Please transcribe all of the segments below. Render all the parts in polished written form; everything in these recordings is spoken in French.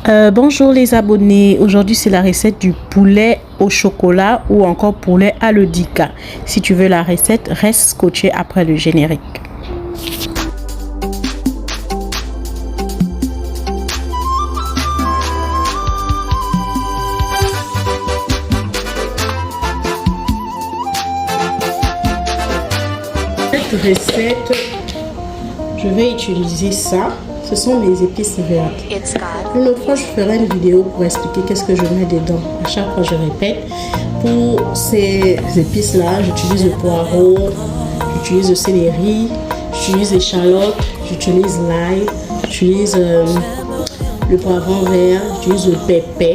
Bonjour les abonnés, aujourd'hui c'est la recette du poulet au chocolat ou encore poulet à l'eau-dika. Si tu veux la recette, reste scotché après le générique. Cette recette, je vais utiliser ça. Ce sont mes épices vertes. Une autre fois, je ferai une vidéo pour expliquer qu'est-ce que je mets dedans. À chaque fois, je répète. Pour ces épices-là, j'utilise le poireau, j'utilise le céleri, j'utilise l'échalote, j'utilise l'ail, j'utilise le poivron vert, j'utilise le pépé,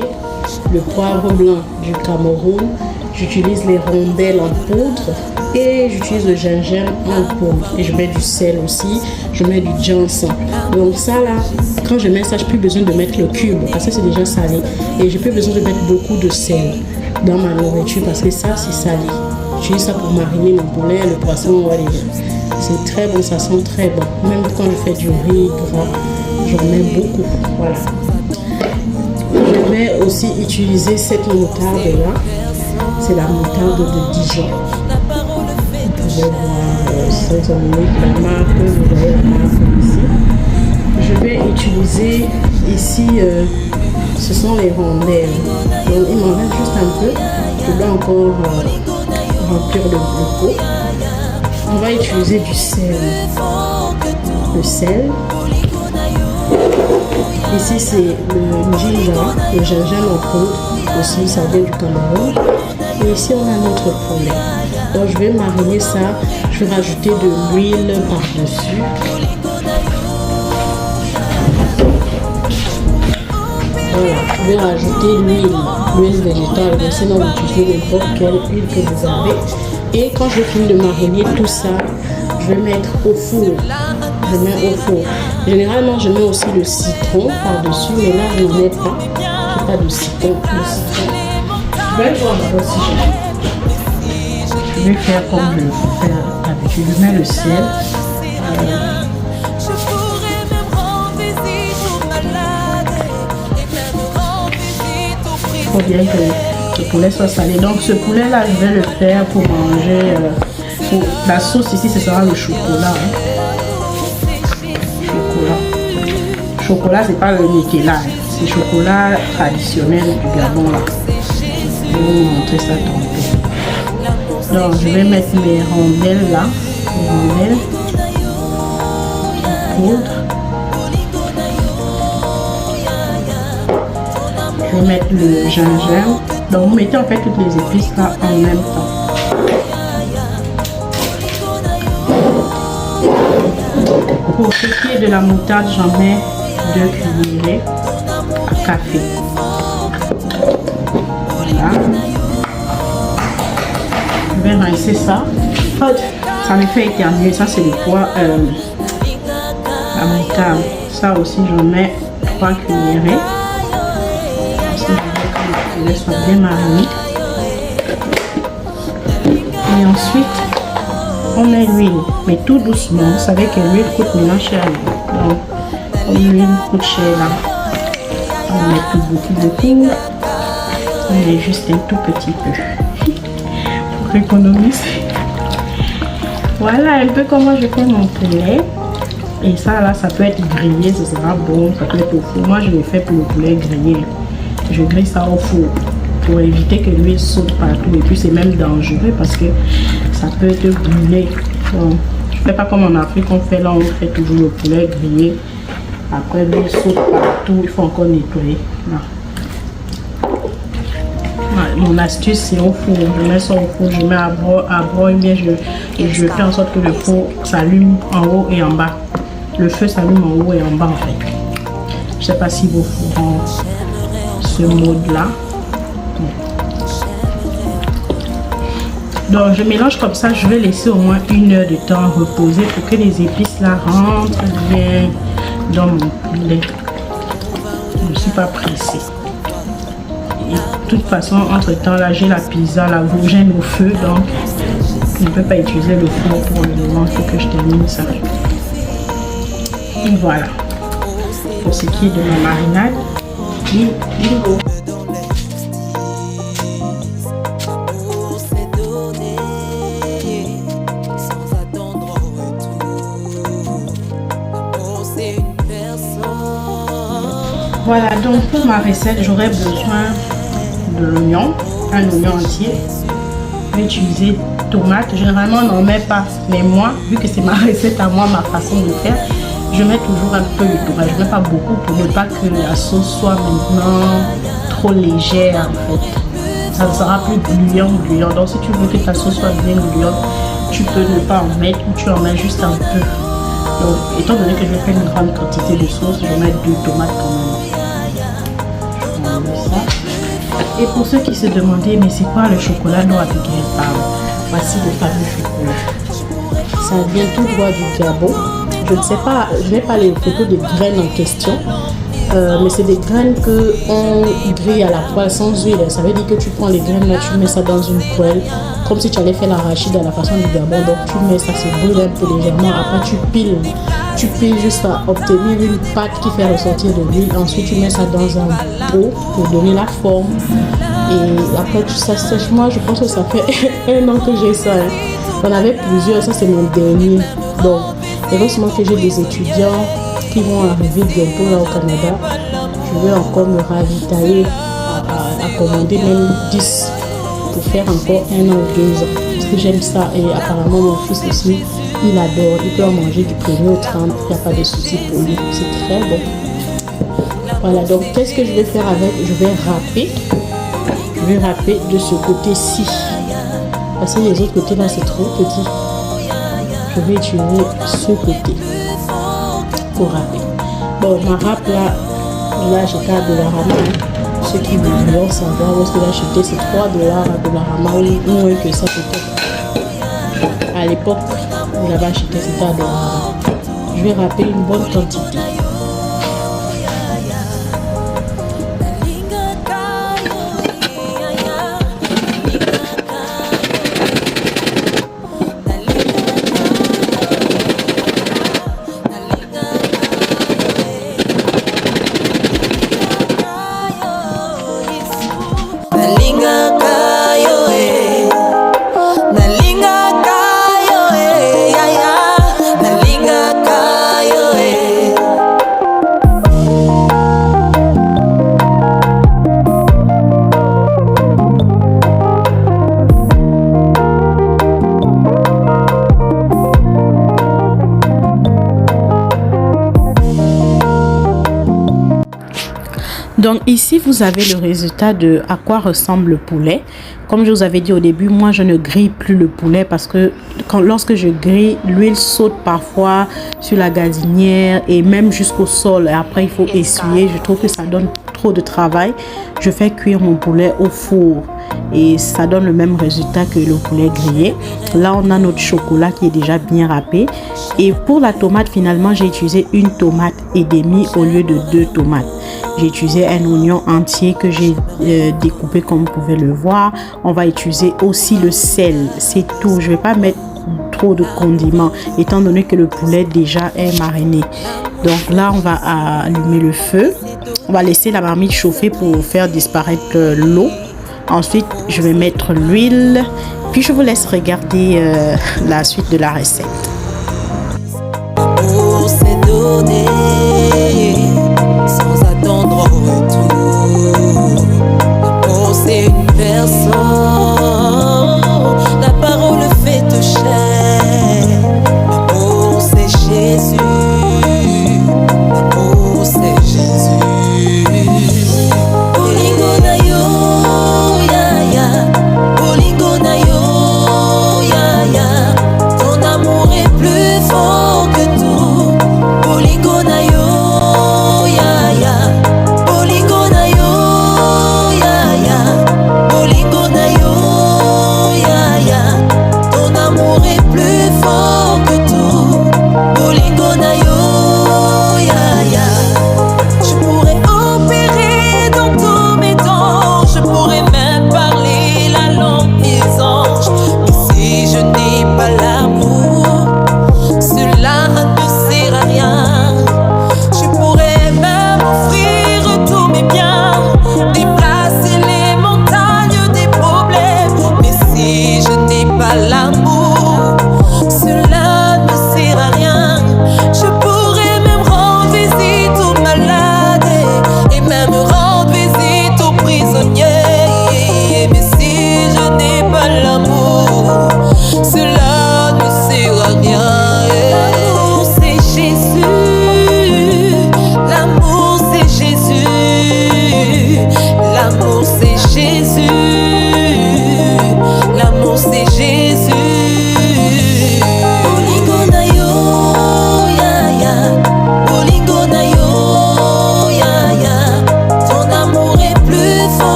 le poivre blanc du Cameroun, j'utilise les rondelles en poudre et j'utilise le gingembre en poudre. Et je mets du sel aussi, je mets du ginseng. Donc ça là, quand je mets ça, je n'ai plus besoin de mettre le cube parce que c'est déjà salé. Et j'ai plus besoin de mettre beaucoup de sel dans ma nourriture parce que ça c'est salé. J'utilise ça pour mariner mon poulet, le poisson, c'est très bon, ça sent très bon. Même quand je fais du riz gras, j'en mets beaucoup. Voilà. Je vais aussi utiliser cette moutarde là. C'est la moutarde de Dijon. Vous pouvez voir sans la marque, vous voyez la marque ici. Je vais utiliser ici, ce sont les rondelles. Donc il m'en reste juste un peu. Je dois encore remplir le pot. On va utiliser du sel. Le sel. Ici c'est le gingembre en poudre. Aussi ça vient du Cameroun. Et ici on a notre poulet. Donc je vais mariner ça. Je vais rajouter de l'huile par-dessus. Voilà, je vais rajouter l'huile végétale. Donc sinon vous utilisez n'importe quelle huile que vous avez. Et quand je finis de mariner tout ça, je vais mettre au four. Je mets au four. Généralement je mets aussi le citron par-dessus, mais là je n'en mets pas. Je n'ai pas de citron. Je vais voir aussi. Je vais faire comme je fais d'habitude. Je mets le sel. Il faut bien que le poulet soit salé. Donc ce poulet là, je vais le faire pour manger. Pour la sauce ici, ce sera le chocolat. Chocolat, c'est pas le Nutella. C'est chocolat traditionnel du Gabon là. Je vais vous montrer ça tantôt. Donc je vais mettre mes rondelles là, les rondelles en poudre. Je vais mettre le gingembre. Donc vous mettez en fait toutes les épices là en même temps. Pour ce qui est de la moutarde, j'en mets 2 cuillerées à café. Voilà. Je vais rincer ça. Ça me fait éternuer. Ça c'est le poids, la moutarde. Ça aussi j'en mets 3 cuillerées. Parce que je veux que le poulet soit bien mariné. Et ensuite, on met l'huile, mais tout doucement. Vous savez que l'huile coûte maintenant cher. Donc, comme l'huile coûte cher là, on met tout beaucoup. On met juste un tout petit peu pour économiser. Voilà un peu comment je fais mon poulet. Et ça là, ça peut être grillé, ce sera bon. Ça peut être au four. Moi, je le fais pour le poulet grillé. Je grille ça au four pour éviter que l'huile saute partout. Et puis c'est même dangereux parce que ça peut être brûlé. Donc, je ne fais pas comme en Afrique, on fait là, on fait toujours le poulet grillé. Après l'huile saute partout, il faut encore nettoyer. Là. Mon astuce c'est au four. Je mets ça au four, je mets à broyer bien, je fais en sorte que le four s'allume en haut et en bas. Le feu s'allume en haut et en bas en fait. Je ne sais pas si vos fours ont ce mode là. Donc je mélange comme ça, je vais laisser au moins 1 heure de temps reposer pour que les épices là rentrent bien dans mon poulet. Je ne suis pas pressée. Et de toute façon, entre temps là, j'ai la pizza, la vosgène au feu, donc je ne peux pas utiliser le four pour le moment, il faut que je termine ça. Et voilà. Pour ce qui est de ma marinade, Bingo. Voilà, donc pour ma recette, j'aurais besoin de l'oignon, un oignon entier. Je vais utiliser tomate. Généralement, on n'en met pas, mais moi, vu que c'est ma recette à moi, ma façon de faire, je mets toujours un peu de tomate. Je ne mets pas beaucoup pour ne pas que la sauce soit maintenant trop légère en fait. Ça ne sera plus gluant. Donc si tu veux que ta sauce soit bien gluante, tu peux ne pas en mettre ou tu en mets juste un peu. Donc étant donné que je vais faire une grande quantité de sauce, je vais mettre 2 tomates quand même. Ça. Et pour ceux qui se demandaient mais c'est quoi le chocolat noir de quel parle, voici le fameux chocolat. Ça vient tout droit du Gabon. Je ne sais pas, je n'ai pas les photos des graines en question, mais c'est des graines que on grille à la poêle sans huile. Ça veut dire que tu prends les graines là, tu mets ça dans une poêle comme si tu allais faire l'arachide à la façon du Gabon. Donc tu mets ça, se brûle un peu légèrement. Après tu piles juste à obtenir une pâte qui fait ressortir de l'huile. Ensuite tu mets ça dans un pot pour donner la forme. Et après ça sèche. Moi je pense que ça fait 1 an que j'ai ça. J'en avais plusieurs, ça c'est mon dernier. Donc heureusement que j'ai des étudiants qui vont arriver bientôt là au Canada. Je vais encore me ravitailler à commander même 10 pour faire encore 1 an ou 2 ans. Parce que j'aime ça et apparemment mon fils aussi, il adore. Il peut en manger du 1er au 30, il n'y a pas de souci pour lui. C'est très bon. Voilà, donc qu'est-ce que je vais faire avec? Je vais râper. Je vais râper de ce côté-ci. Parce que les autres côtés là c'est trop petit. Je vais utiliser ce côté pour râper. Bon, ma râpe là, je l'ai acheté à $. Ceux qui veulent savoir où est-ce que j'ai acheté, c'est $3 à $. Ou moins que ça peut-être. À l'époque, je l'avais acheté, c'était à $. Je vais râper une bonne quantité. Donc ici vous avez le résultat de à quoi ressemble le poulet. Comme je vous avais dit au début, moi je ne grille plus le poulet parce que lorsque je grille, l'huile saute parfois sur la gazinière et même jusqu'au sol. Et après il faut essuyer. Je trouve que ça donne trop de travail. Je fais cuire mon poulet au four et ça donne le même résultat que le poulet grillé. Là on a notre chocolat qui est déjà bien râpé. Et pour la tomate, finalement j'ai utilisé 1 tomate et demie au lieu de 2 tomates. J'ai utilisé un oignon entier que j'ai découpé comme vous pouvez le voir. On va utiliser aussi le sel, c'est tout. Je ne vais pas mettre trop de condiments étant donné que le poulet déjà est mariné. Donc là on va allumer le feu. On va laisser la marmite chauffer pour faire disparaître l'eau. Ensuite je vais mettre l'huile. Puis je vous laisse regarder la suite de la recette. Pour s'est donné sans attendre retour. L'amour c'est une personne, la parole fait chair. L'amour c'est Jésus, l'amour c'est Jésus. Olingo na yo, ya ya. Olingo na yo, ya ya. Ton amour est plus fort que tout. Olingo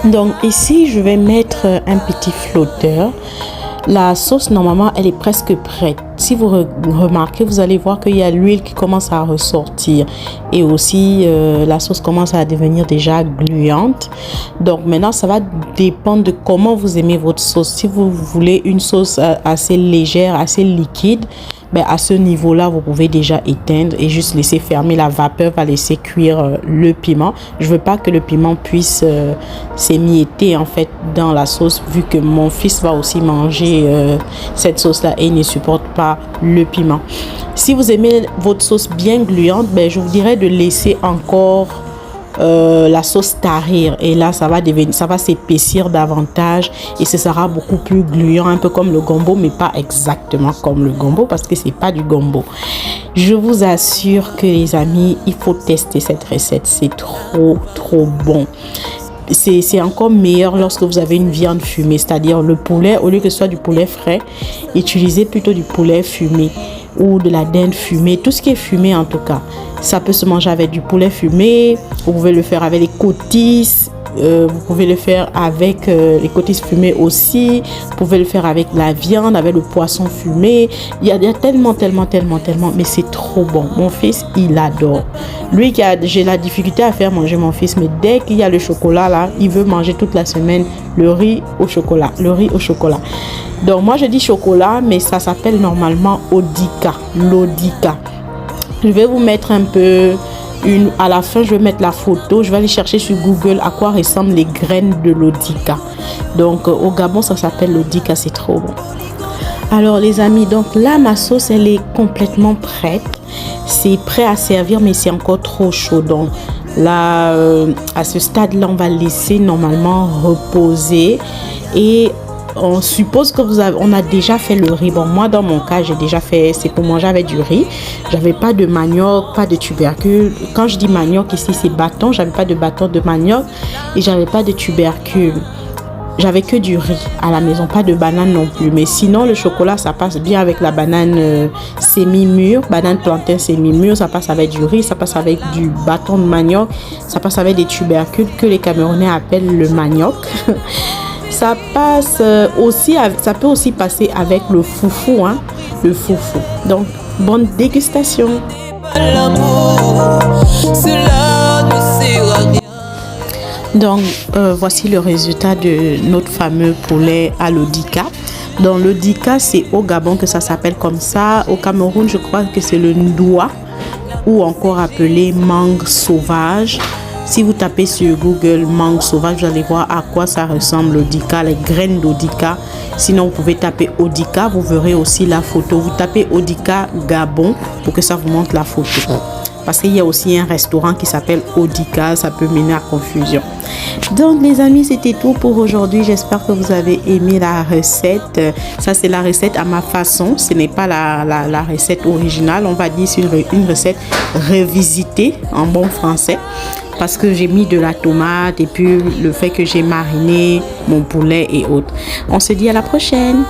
Donc ici, je vais mettre un petit flotteur. La sauce, normalement, elle est presque prête. Si vous remarquez, vous allez voir qu'il y a l'huile qui commence à ressortir. Et aussi, la sauce commence à devenir déjà gluante. Donc maintenant, ça va dépendre de comment vous aimez votre sauce. Si vous voulez une sauce assez légère, assez liquide, ben à ce niveau-là, vous pouvez déjà éteindre et juste laisser fermer. La vapeur va laisser cuire le piment. Je veux pas que le piment puisse s'émietter en fait dans la sauce, vu que mon fils va aussi manger cette sauce-là et il ne supporte pas le piment. Si vous aimez votre sauce bien gluante, ben je vous dirais de laisser encore la sauce tarir, et là ça va s'épaissir davantage et ce sera beaucoup plus gluant, un peu comme le gombo, mais pas exactement comme le gombo parce que c'est pas du gombo. Je vous assure que les amis, il faut tester cette recette, c'est trop bon. C'est encore meilleur lorsque vous avez une viande fumée, c'est-à-dire le poulet, au lieu que ce soit du poulet frais, utilisez plutôt du poulet fumé ou de la dinde fumée, tout ce qui est fumé en tout cas. Ça peut se manger avec du poulet fumé, vous pouvez le faire avec les côtisses, vous pouvez le faire avec les côtisses fumées aussi, vous pouvez le faire avec la viande, avec le poisson fumé. Il y a tellement, mais c'est trop bon. Mon fils, il adore. Lui, j'ai la difficulté à faire manger mon fils, mais dès qu'il y a le chocolat là, il veut manger toute la semaine le riz au chocolat, Donc moi je dis chocolat, mais ça s'appelle normalement Odika, l'Odika. Je vais vous mettre un peu à la fin, je vais mettre la photo. Je vais aller chercher sur Google à quoi ressemblent les graines de l'Odika. Donc au Gabon, ça s'appelle l'Odika, c'est trop bon. Alors les amis, donc là ma sauce elle est complètement prête. C'est prêt à servir, mais c'est encore trop chaud. Donc là, à ce stade-là, on va laisser normalement reposer et on suppose que on a déjà fait le riz. Bon, moi dans mon cas, j'ai déjà fait, c'est pour manger avec du riz. J'avais pas de manioc, pas de tubercule. Quand je dis manioc ici, c'est bâton. J'avais pas de bâton de manioc et j'avais pas de tubercule. J'avais que du riz à la maison, pas de banane non plus. Mais sinon, le chocolat, ça passe bien avec la banane semi-mûre, banane plantain semi-mûre. Ça passe avec du riz, ça passe avec du bâton de manioc, ça passe avec des tubercules que les Camerounais appellent le manioc. Ça passe aussi, ça peut aussi passer avec le foufou, hein, le foufou. Donc, bonne dégustation. Donc, voici le résultat de notre fameux poulet à l'Odika. Donc, l'Odika, c'est au Gabon que ça s'appelle comme ça. Au Cameroun, je crois que c'est le Ndoua, ou encore appelé mangue sauvage. Si vous tapez sur Google mangue sauvage, vous allez voir à quoi ça ressemble l'Odika, les graines d'Odika. Sinon, vous pouvez taper Odika, vous verrez aussi la photo. Vous tapez Odika Gabon pour que ça vous montre la photo. Parce qu'il y a aussi un restaurant qui s'appelle Odika, ça peut mener à confusion. Donc les amis, c'était tout pour aujourd'hui. J'espère que vous avez aimé la recette. Ça, c'est la recette à ma façon. Ce n'est pas la recette originale. On va dire c'est une recette revisitée en bon français. Parce que j'ai mis de la tomate et puis le fait que j'ai mariné mon poulet et autres. On se dit à la prochaine.